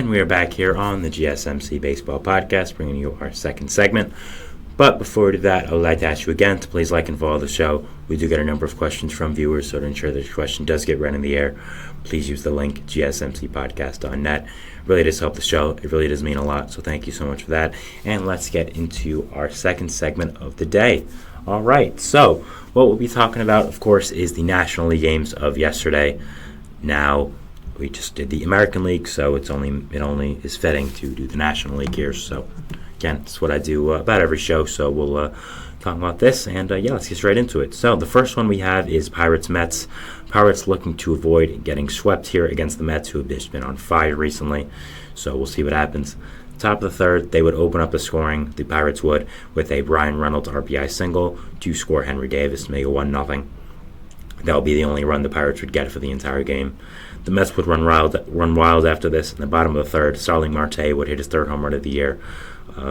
And we are back here on the GSMC Baseball Podcast, bringing you our second segment. But before we do that, I would like to ask you again to please like and follow the show. We do get a number of questions from viewers, so to ensure that your question does get read in the air, please use the link gsmcpodcast.net. It really does help the show. It really does mean a lot, so thank you so much for that. And let's get into our second segment of the day. All right, so what we'll be talking about, of course, is the National League games of yesterday. Now, we just did the American League, so it only is fitting to do the National League here. So, again, it's what I do about every show, so we'll talk about this, and let's get straight into it. So, the first one we have is Pirates-Mets. Pirates looking to avoid getting swept here against the Mets, who have just been on fire recently, so we'll see what happens. Top of the third, they would open up the scoring, the Pirates would, with a Brian Reynolds RBI single to score Henry Davis to make it 1-0. That would be the only run the Pirates would get for the entire game. The Mets would run wild after this. In the bottom of the third, Starling Marte would hit his third home run of the year,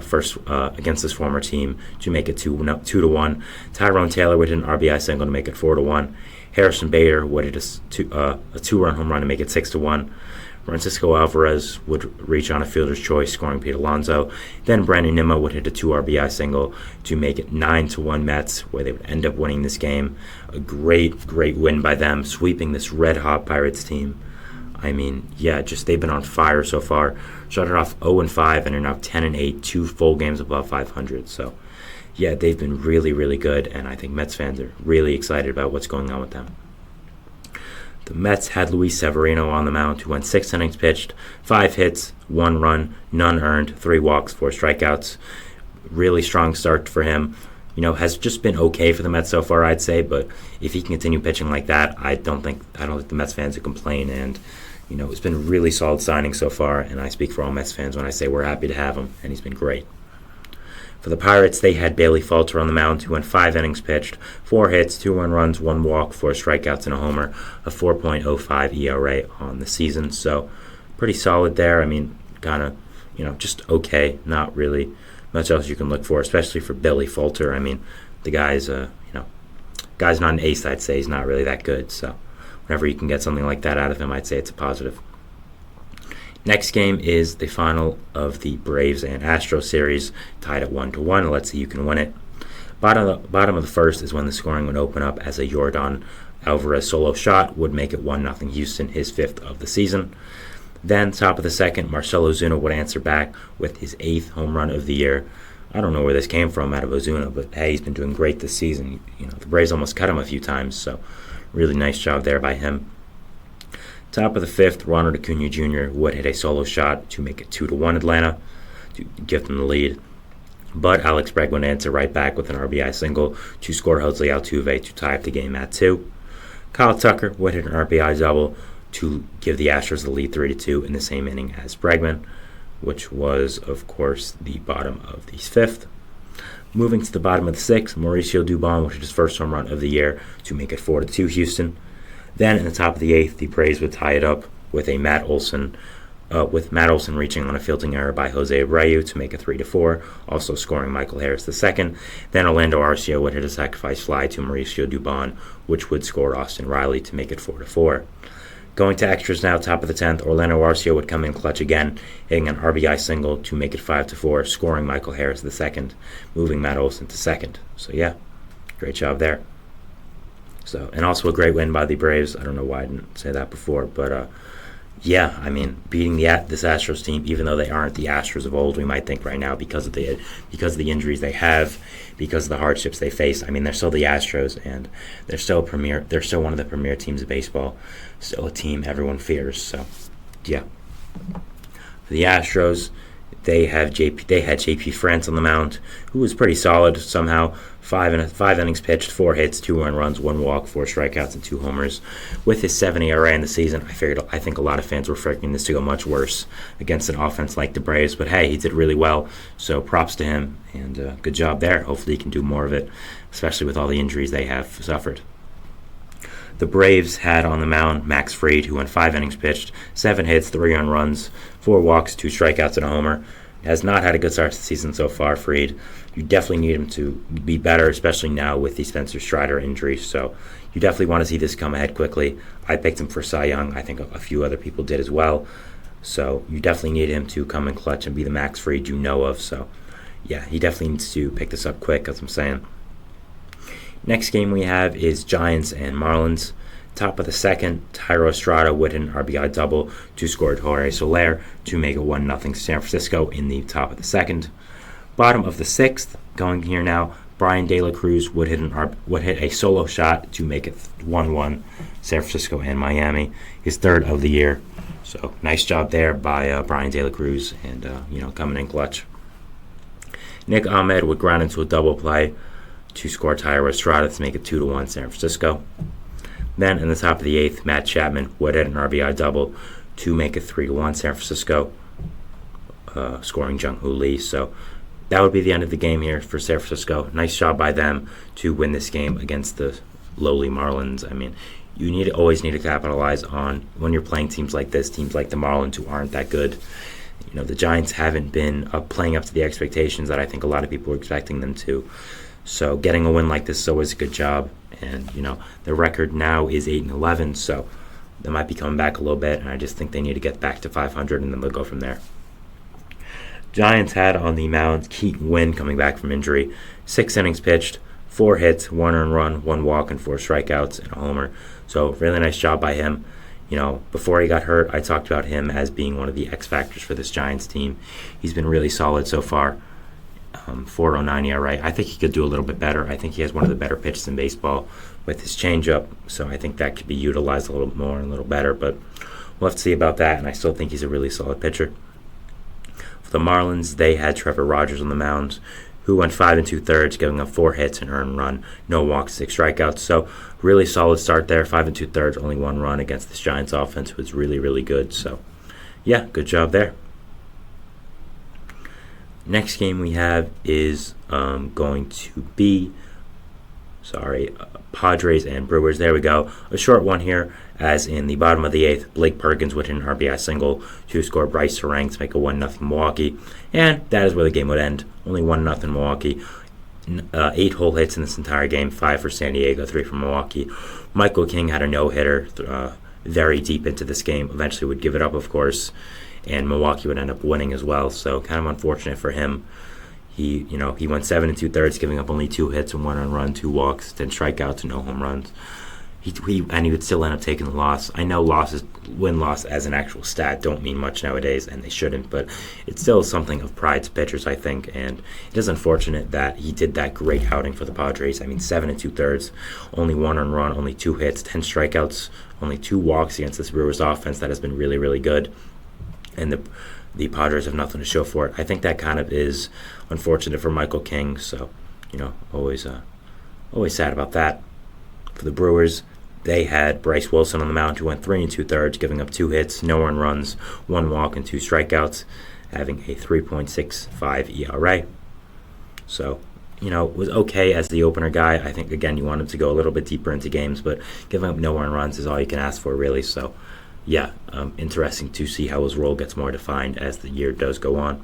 first against his former team, to make it 2-1. Tyrone Taylor would hit an RBI single to make it 4-1. Harrison Bader would hit a two-run home run to make it 6-1. Francisco Alvarez would reach on a fielder's choice, scoring Pete Alonso. Then Brandon Nimmo would hit a 2 RBI single to make it 9-1 Mets, where they would end up winning this game. A great win by them, sweeping this red-hot Pirates team. I mean, they've been on fire so far. Started off 0-5 and are now 10-8, 2 full games above 500. So, they've been really good, and I think Mets fans are really excited about what's going on with them. The Mets had Luis Severino on the mound, who went 6 innings pitched, 5 hits, 1 run, none earned, 3 walks, 4 strikeouts. Really strong start for him. Has just been okay for the Mets so far, I'd say, but if he can continue pitching like that, I don't think the Mets fans would complain. And it's been a really solid signing so far, and I speak for all Mets fans when I say we're happy to have him, and he's been great. For the Pirates, they had Bailey Falter on the mound, who went 5 innings pitched, 4 hits, 2 runs, 1 walk, 4 strikeouts, and a homer, a 4.05 ERA on the season. So, pretty solid there. I mean, kind of, just okay. Not really much else you can look for, especially for Bailey Falter. I mean, the guy's not an ace, I'd say. He's not really that good. So, whenever you can get something like that out of him, I'd say it's a positive. Next game is the final of the Braves and Astros series, tied at 1-1. Let's see who can win it. Bottom of the first is when the scoring would open up, as a Yordan Alvarez solo shot would make it 1-0 Houston, his 5th of the season. Then, top of the second, Marcell Ozuna would answer back with his 8th home run of the year. I don't know where this came from out of Ozuna, but hey, he's been doing great this season. The Braves almost cut him a few times, so really nice job there by him. Top of the 5th, Ronald Acuna Jr. would hit a solo shot to make it 2-1 Atlanta, to give them the lead. But Alex Bregman would answer right back with an RBI single to score Jose Altuve to tie up the game at 2. Kyle Tucker would hit an RBI double to give the Astros the lead 3-2 in the same inning as Bregman, which was, of course, the bottom of the 5th. Moving to the bottom of the 6th, Mauricio Dubon would hit his first home run of the year to make it 4-2 Houston. Then in the top of the 8th, the Braves would tie it up with Matt Olson reaching on a fielding error by Jose Abreu to make it 3-4, also scoring Michael Harris II. Then Orlando Arcia would hit a sacrifice fly to Mauricio Dubon, which would score Austin Riley to make it 4-4. Going to extras now, top of the 10th, Orlando Arcia would come in clutch again, hitting an RBI single to make it 5-4, scoring Michael Harris II, moving Matt Olson to second. So great job there. So, and also a great win by the Braves. I don't know why I didn't say that before, but beating this Astros team, even though they aren't the Astros of old, we might think right now because of the injuries they have, because of the hardships they face. I mean, they're still the Astros, and they're still premier. They're still one of the premier teams of baseball. Still a team everyone fears. So, for the Astros, they had JP France on the mound, who was pretty solid somehow. 5 innings pitched, 4 hits, 2 runs, 1 walk, 4 strikeouts, and 2 homers. With his 7 ERA in the season, I think a lot of fans were expecting this to go much worse against an offense like the Braves. But hey, he did really well, so props to him, and good job there. Hopefully he can do more of it, especially with all the injuries they have suffered. The Braves had on the mound Max Fried, who went 5 innings pitched, 7 hits, 3 runs, 4 walks, 2 strikeouts, and a homer. Has not had a good start to the season so far, Fried. You definitely need him to be better, especially now with the Spencer Strider injury. So you definitely want to see this come ahead quickly. I picked him for Cy Young. I think a few other people did as well. So you definitely need him to come in clutch and be the Max Fried you know of. So yeah, he definitely needs to pick this up quick, as I'm saying. Next game we have is Giants and Marlins. Top of the second, Tyro Estrada would hit an RBI double to score Jorge Soler to make it 1-0 San Francisco in the top of the second. Bottom of the sixth, going here now, Brian De La Cruz would hit a solo shot to make it 1-1 San Francisco and Miami, his third of the year. So nice job there by Brian De La Cruz, and coming in clutch. Nick Ahmed would ground into a double play to score Tyro Estrada to make it 2-1 San Francisco. Then in the top of the eighth, Matt Chapman would hit an RBI double to make it 3-1 San Francisco, scoring Jung-Hoo Lee. So that would be the end of the game here for San Francisco. Nice job by them to win this game against the lowly Marlins. I mean, you always need to capitalize on when you're playing teams like this, teams like the Marlins who aren't that good. The Giants haven't been playing up to the expectations that I think a lot of people were expecting them to. So getting a win like this is always a good job. And, the record now is 8-11, so they might be coming back a little bit, and I just think they need to get back to 500, and then they'll go from there. Giants had on the mound Keaton Wynn coming back from injury. 6 innings pitched, 4 hits, 1 earned run, 1 walk, and 4 strikeouts, and a homer. So really nice job by him. Before he got hurt, I talked about him as being one of the X factors for this Giants team. He's been really solid so far. 4.09 ERA. I think he could do a little bit better. I think he has one of the better pitches in baseball with his changeup, so I think that could be utilized a little more and a little better, but we'll have to see about that, and I still think he's a really solid pitcher. For the Marlins, they had Trevor Rogers on the mound, who went 5 2/3, giving up 4 hits, an earned run, no walks, 6 strikeouts. So really solid start there, 5 2/3, only 1 run against this Giants offense was really, really good. So yeah, good job there. Next game we have is going to be, Padres and Brewers. There we go. A short one here, as in the bottom of the eighth, Blake Perkins would hit an RBI single to score Bryce Harang to make a 1-0 Milwaukee. And that is where the game would end. Only 1-0 Milwaukee. 8 whole hits in this entire game, 5 for San Diego, 3 for Milwaukee. Michael King had a no-hitter very deep into this game. Eventually would give it up, of course, and Milwaukee would end up winning as well. So kind of unfortunate for him. He went 7 2/3, giving up only 2 hits and 1 earned run, 2 walks, 10 strikeouts, and no home runs. He would still end up taking the loss. I know win-loss as an actual stat don't mean much nowadays, and they shouldn't, but it's still something of pride to pitchers, I think, and it is unfortunate that he did that great outing for the Padres. I mean, 7 2/3, only 1 earned run, only 2 hits, 10 strikeouts, only 2 walks against this Brewers offense that has been really, really good, and the Padres have nothing to show for it. I think that kind of is unfortunate for Michael King, so, always sad about that. For the Brewers, they had Bryce Wilson on the mound, who went 3 2/3, giving up 2 hits, no earned runs, 1 walk, and 2 strikeouts, having a 3.65 ERA. So, was okay as the opener guy. I think, again, you want him to go a little bit deeper into games, but giving up no earned runs is all you can ask for, really. So, yeah, interesting to see how his role gets more defined as the year does go on.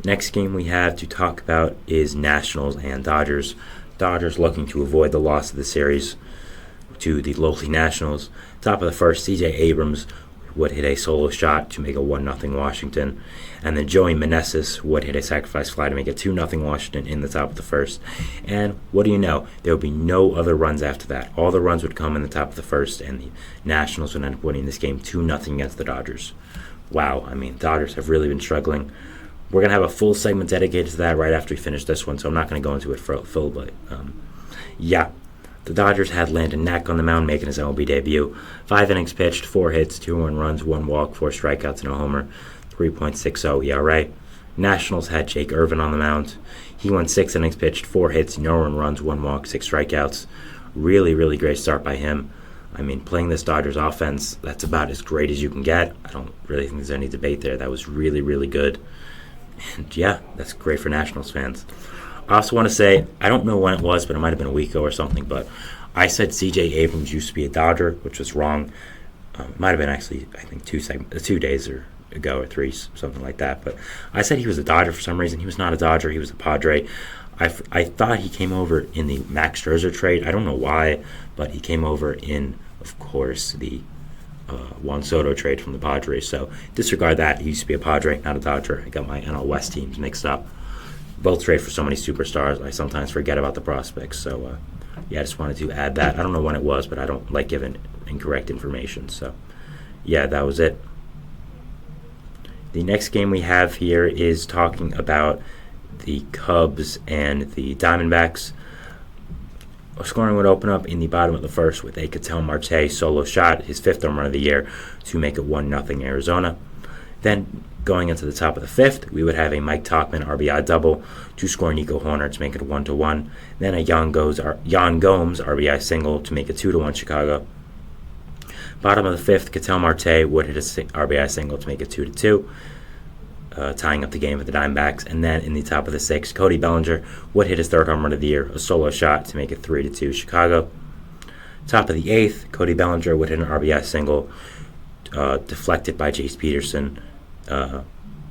Next game we have to talk about is Nationals and Dodgers. Dodgers looking to avoid the loss of the series to the lowly Nationals. Top of the first, C.J. Abrams would hit a solo shot to make a 1-0 Washington. And then Joey Meneses would hit a sacrifice fly to make it 2-0 Washington in the top of the first. And what do you know? There would be no other runs after that. All the runs would come in the top of the first, and the Nationals would end up winning this game 2-0 against the Dodgers. Wow, I mean, Dodgers have really been struggling. We're going to have a full segment dedicated to that right after we finish this one, so I'm not going to go into it full, but yeah. The Dodgers had Landon Knack on the mound, making his MLB debut. 5 innings pitched, 4 hits, 2 earned runs, 1 walk, 4 strikeouts, and a homer. 3.60 ERA. Nationals had Jake Irvin on the mound. He went 6 innings pitched, 4 hits, no earned runs, 1 walk, 6 strikeouts. Really, really great start by him. I mean, playing this Dodgers offense, that's about as great as you can get. I don't really think there's any debate there. That was really, really good. And yeah, that's great for Nationals fans. I also want to say, I don't know when it was, but it might have been a week ago or something, but I said C.J. Abrams used to be a Dodger, which was wrong. It might have been actually, I think, 2 days ago or 3, something like that. But I said he was a Dodger for some reason. He was not a Dodger. He was a Padre. I thought he came over in the Max Scherzer trade. I don't know why, but he came over in, of course, the Juan Soto trade from the Padres. So disregard that. He used to be a Padre, not a Dodger. I got my NL West teams mixed up. Both trade for so many superstars, I sometimes forget about the prospects. So, I just wanted to add that. I don't know when it was, but I don't like giving incorrect information. So, that was it. The next game we have here is talking about the Cubs and the Diamondbacks. Scoring would open up in the bottom of the first with a Ketel Marte solo shot, his 5th home run of the year, to make it 1-0 Arizona. Then, going into the top of the 5th, we would have a Mike Tauchman RBI double to score Nico Hoerner to make it 1-1. Then a Yan Gomes RBI single to make it 2-1 Chicago. Bottom of the 5th, Ketel Marte would hit a RBI single to make it 2-2. Tying up the game for the Diamondbacks. And then in the top of the 6th, Cody Bellinger would hit his 3rd home run of the year, a solo shot to make it 3-2 Chicago. Top of the 8th, Cody Bellinger would hit an RBI single deflected by Jace Peterson. On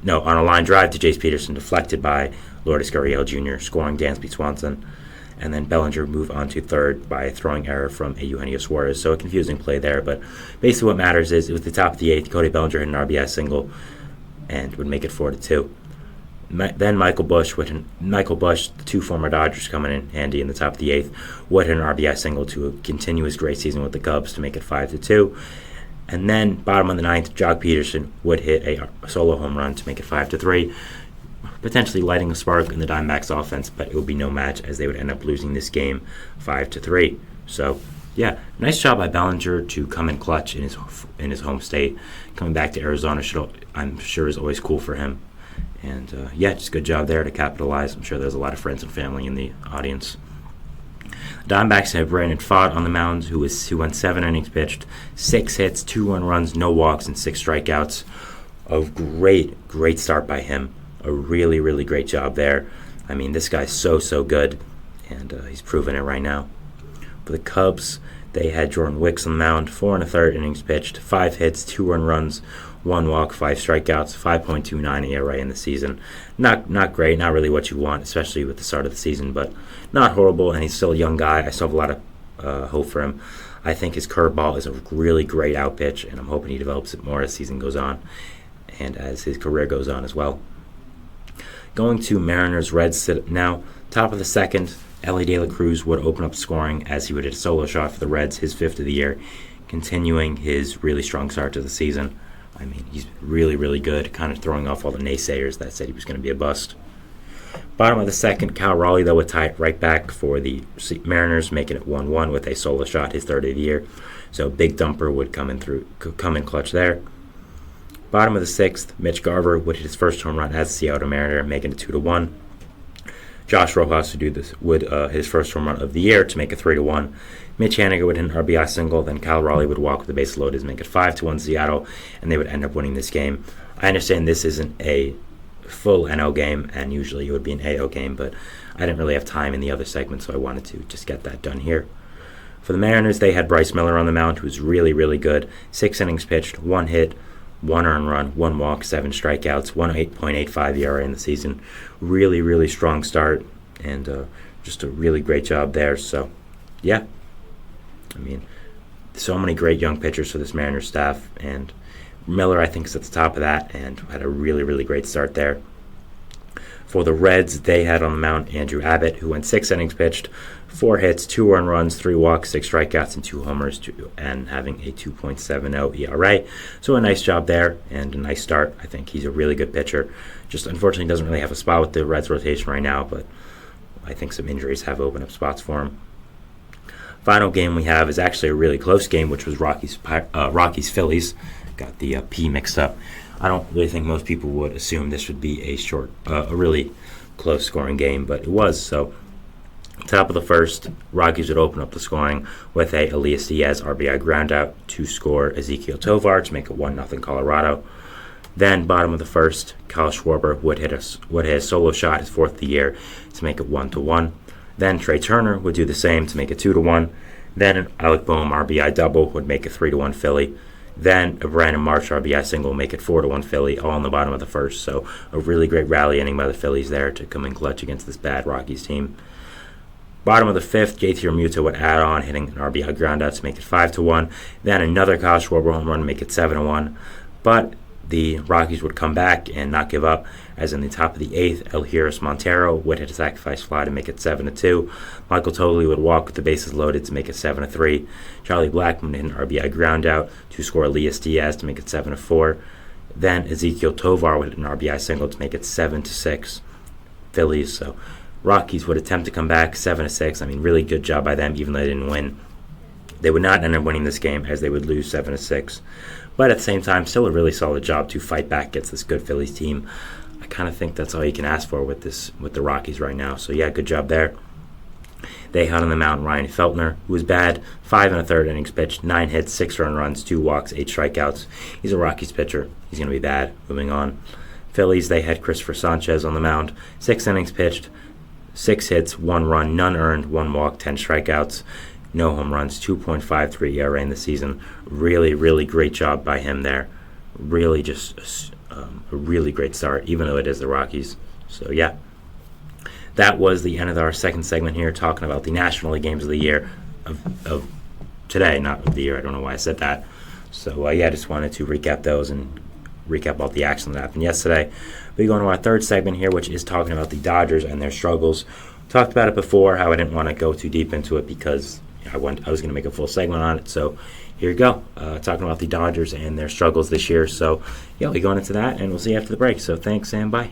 a line drive to Jace Peterson, deflected by Lourdes Gurriel Jr., scoring Dansby Swanson. And then Bellinger moved on to 3rd by a throwing error from Eugenio Suarez. So a confusing play there, but basically what matters is it was the top of the 8th, Cody Bellinger hit an RBI single and would make it 4-2. Then Michael Busch, the 2 former Dodgers coming in handy in the top of the 8th, would hit an RBI single to continue his great season with the Cubs to make it 5-2. And then bottom of the 9th, Jock Peterson would hit a solo home run to make it 5-3, potentially lighting a spark in the Diamondbacks offense, but it would be no match as they would end up losing this game 5-3. So, nice job by Bellinger to come in clutch in his home state. Coming back to Arizona, I'm sure is always cool for him. And just good job there to capitalize. I'm sure there's a lot of friends and family in the audience. Diamondbacks have Brandon Pfaadt on the mound, who went 7 innings pitched, 6 hits, 2 runs, no walks, and 6 strikeouts. A great start by him. A really, really great job there. I mean, this guy's so good, and he's proven it right now. For the Cubs, they had Jordan Wicks on the mound, 4 1/3 innings pitched, 5 hits, 2 runs, 1 walk, 5 strikeouts, 5.29 ERA in the season. Not great, not really what you want, especially with the start of the season, but not horrible, and he's still a young guy. I still have a lot of hope for him. I think his curveball is a really great out pitch, and I'm hoping he develops it more as the season goes on and as his career goes on as well. Going to Mariners-Reds now, top of the 2nd, Elly De La Cruz would open up scoring as he would hit a solo shot for the Reds, his 5th of the year, continuing his really strong start to the season. I mean, he's really, really good, kind of throwing off all the naysayers that said he was going to be a bust. Bottom of the 2nd, Cal Raleigh, though, would tie it right back for the Mariners, making it 1-1 with a solo shot, his 3rd of the year. So Big Dumper would come in clutch there. Bottom of the 6th, Mitch Garver would hit his 1st home run as a Seattle Mariner, making it 2-1. Josh Rojas would hit his 1st home run of the year to make it 3-1. Mitch Haniger would hit an RBI single, then Cal Raleigh would walk with the base loaded to make it 5-1 Seattle, and they would end up winning this game. I understand this isn't a full NL game, and usually it would be an AO game, but I didn't really have time in the other segment, so I wanted to just get that done here. For the Mariners, they had Bryce Miller on the mound, who was really, really good. 6 innings pitched, 1 hit, 1 earned run, 1 walk, 7 strikeouts, 1.85 ERA in the season. Really, really strong start, and just a really great job there. So, I mean, so many great young pitchers for this Mariners staff, and Miller, I think, is at the top of that and had a really, really great start there. For the Reds, they had on the mound Andrew Abbott, who went 6 innings pitched, 4 hits, 2 earned runs, 3 walks, 6 strikeouts, and 2 homers, and having a 2.70 ERA. So a nice job there and a nice start. I think he's a really good pitcher. Just unfortunately doesn't really have a spot with the Reds rotation right now, but I think some injuries have opened up spots for him. Final game we have is actually a really close game, which was Rockies-Phillies. Got the P mixed up. I don't really think most people would assume this would be a really close scoring game, but it was. So, top of the first, Rockies would open up the scoring with a Elias Diaz RBI groundout to score Ezequiel Tovar to make it 1-0 Colorado. Then, bottom of the first, Kyle Schwarber would hit a solo shot, his 4th of the year, to make it 1-1. Then Trey Turner would do the same to make it 2-1. Then an Alec Boehm RBI double would make it 3-1 Philly. Then a Brandon Marsh RBI single make it 4-1 Philly, all in the bottom of the first. So a really great rally inning by the Phillies there to come in clutch against this bad Rockies team. Bottom of the fifth, JT Realmuto would add on, hitting an RBI groundout to make it 5-1. Then another Kyle Schwarber home run to make it 7-1. But the Rockies would come back and not give up, as in the top of the eighth, Eleuteris Montero would hit a sacrifice fly to make it 7-2. Michael Toglia would walk with the bases loaded to make it 7-3. Charlie Blackmon hit an RBI groundout to score Elias Diaz to make it 7-4. Then Ezekiel Tovar would hit an RBI single to make it 7-6. Phillies. So Rockies would attempt to come back 7-6. I mean, really good job by them, even though they didn't win. They would not end up winning this game, as they would lose 7-6. But at the same time, still a really solid job to fight back against this good Phillies team. I kind of think that's all you can ask for with the Rockies right now. So yeah, good job there. They had on the mound Ryan Feltner, who was bad, 5 1/3 innings pitched, 9 hits, 6 earned runs, 2 walks, 8 strikeouts. He's a Rockies pitcher. He's going to be bad. Moving on. Phillies, they had Christopher Sanchez on the mound, 6 innings pitched, 6 hits, 1 run, none earned, 1 walk, 10 strikeouts. No home runs, 2.53 ERA in the season. Really, really great job by him there. Really just a really great start, even though it is the Rockies. So, yeah. That was the end of our second segment here, talking about the National League games of the year, of today, not of the year. I don't know why I said that. So, yeah, I just wanted to recap those and recap all the action that happened yesterday. We go into our third segment here, which is talking about the Dodgers and their struggles. Talked about it before, how I didn't want to go too deep into it because I was going to make a full segment on it. So here you go, talking about the Dodgers and their struggles this year. So yeah, we'll be going into that, and we'll see you after the break. So thanks and bye.